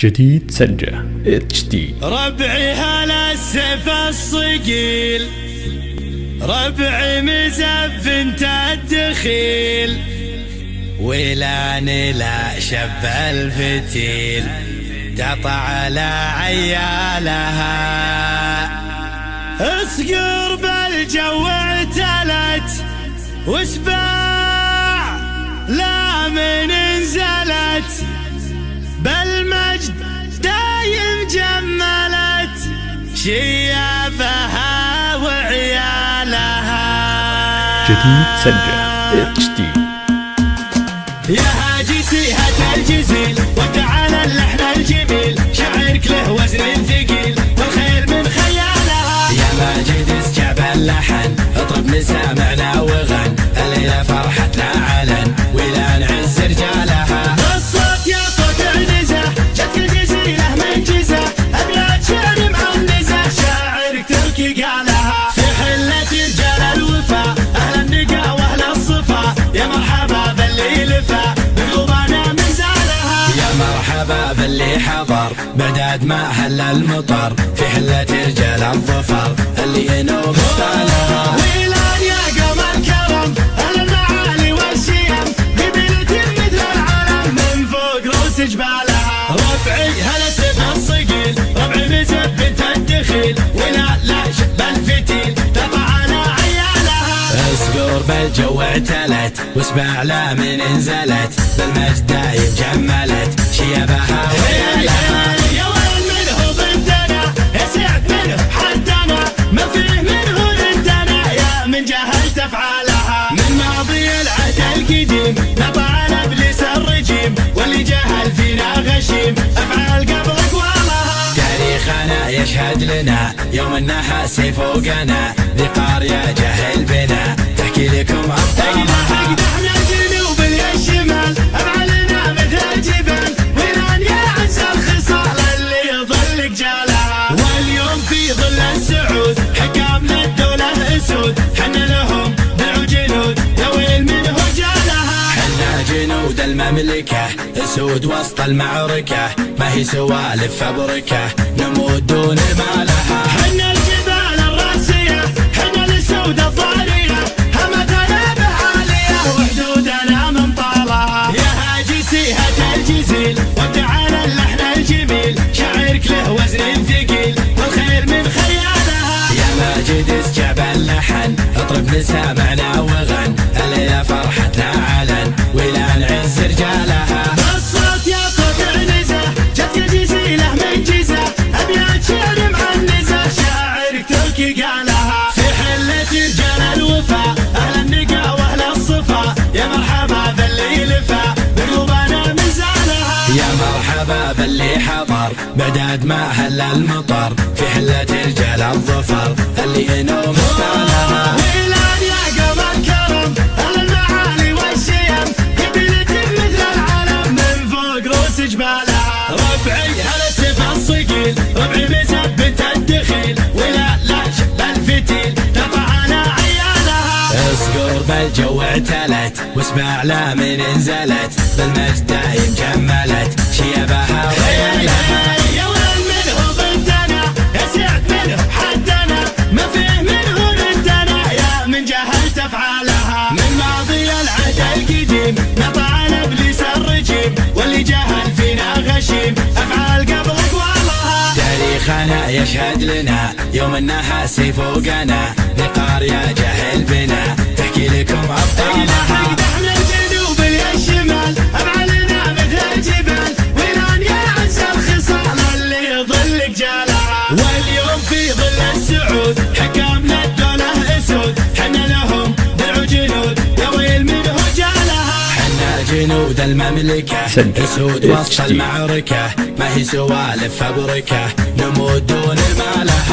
جديد سنجة HD. ربعي هلا السيف الصقيل، ربعي مزف انت الدخيل، ولاني لا شب الفتيل تقطع على عيالها. اصقر بالجو اعتلت وسباع لا من انزلت، بالمجد دايم جملت شيابها وعيالها. جديد سنجة HD. يا هاجي سيهة الجزيل وتعالى اللحن الجميل، شعرك له وزن ثقيل والخير من خيالها. يا ماجد اسجع باللحن اطرب مسامعنا وغن، الليلة فرحتنا علن ولا نعز رجالها. الصوت يا صوت عنزة جت الجزيلة من جزة، أبيات شعر معنزة شاعرك تركي قالها. في حلة رجال الوفا أهل النقا وأهل الصفا، يا مرحبا باللي لفا بقلوبنا من زالها. يا مرحبا باللي حضر بعداد ما هل المطر، في حلة رجال الظفر اللي ينوب ستالها. ويلان يا قوم الكرم أهل المعالي والشيم، قبيلة مثل العالم من فوق روس جبالها. ربعي هلا سيف الصقيل، ربعي مزب بنت الدخيل، ولا لا شب الفتيل تقطع على عيالها. اسقر بالجو اعتلت واسبع لا من انزلت، بالمجد دايم جملت شيابها وعيالها. يا وين منه ضدنا يا سعد منه حدنا، ما فيه منه عندنا يا من جهلت افعالها. من ماضي العهد القديم نطع على ابليس الرجيم، واللي جهل فينا غشيم افعال قبل اقوالها. تاريخنا يشهد لنا يوم النحاس فوقنا، ذي قارية جهل بنا تحكي لكم ابطالها. احنا الجنوب الشمال افعالنا مثل الجبال، ويران يا عز الخصال اللي يظل جالها. واليوم في ظل السعود حكامنا الدولة اسود، حنا لهم دعوا جنود يا ويل من هجالها. حنا جنود المملكة اسود وسط المعركة، ما هي سوالف فبركة نموت دون ما لها. حنا الجبال الراسية حنا الاسود الضارية، همتنا بعالية وحدودنا من طالها. يا هاجي سيهة الجزيل وتعالى اللحن الجميل، شعرك له وزن ثقيل والخير من خيالها. يا ماجد اسجع باللحن اطرب مسامعنا وغن، الليلة فرحتنا علن ولا نعز رجالها. الصوت يا صوت عنزة جت الجزيلة من جزة، أبيات شعر معنزة شاعرك تركي قالها. في حلة رجال الوفا أهل النقا وأهل الصفا، يا مرحبا باللي لفا بقلوبنا من زالها. يا مرحبا باللي حضر بعداد ما هل المطر، في حلة رجال الظفر اللي ينوم ستالها. ويلان يا قوم الكرم أهل المعالي والشيم، قبيلة مثل العالم من فوق روس جبالها. ربعي هلا سيف الصقيل، ربعي مزب بنت الدخيل، ولا لا شب الفتيل تقطع على عيالها. اسقر بالجو اعتلت واسبع لا من انزلت، بالمجد دايم جملت شيابها وعيالها. يا وين منه ضدنا يا سعد منه حدنا، ما فيه منه عندنا يا من جهلت افعالها. من ماضي العهد القديم نطع على ابليس الرجيم، واللي جهل فينا غشيم افعال قبل اقوالها. تاريخنا يشهد لنا يوم النحاس فوقنا، ذي قارية جهل بنا تحكي لكم ابطالها. احنا الجنوب الشمال افعالنا مثل الجبال، ويران يا عز الخصال اللي يظل جالها. واليوم في ظل السعود حكامنا الدولة اسود، حنا لهم دعوا جنود يا ويل من هجالها. حنا جنود المملكة اسود وسط المعركة، ما هي سوالف فبركة نموت دون ما لها.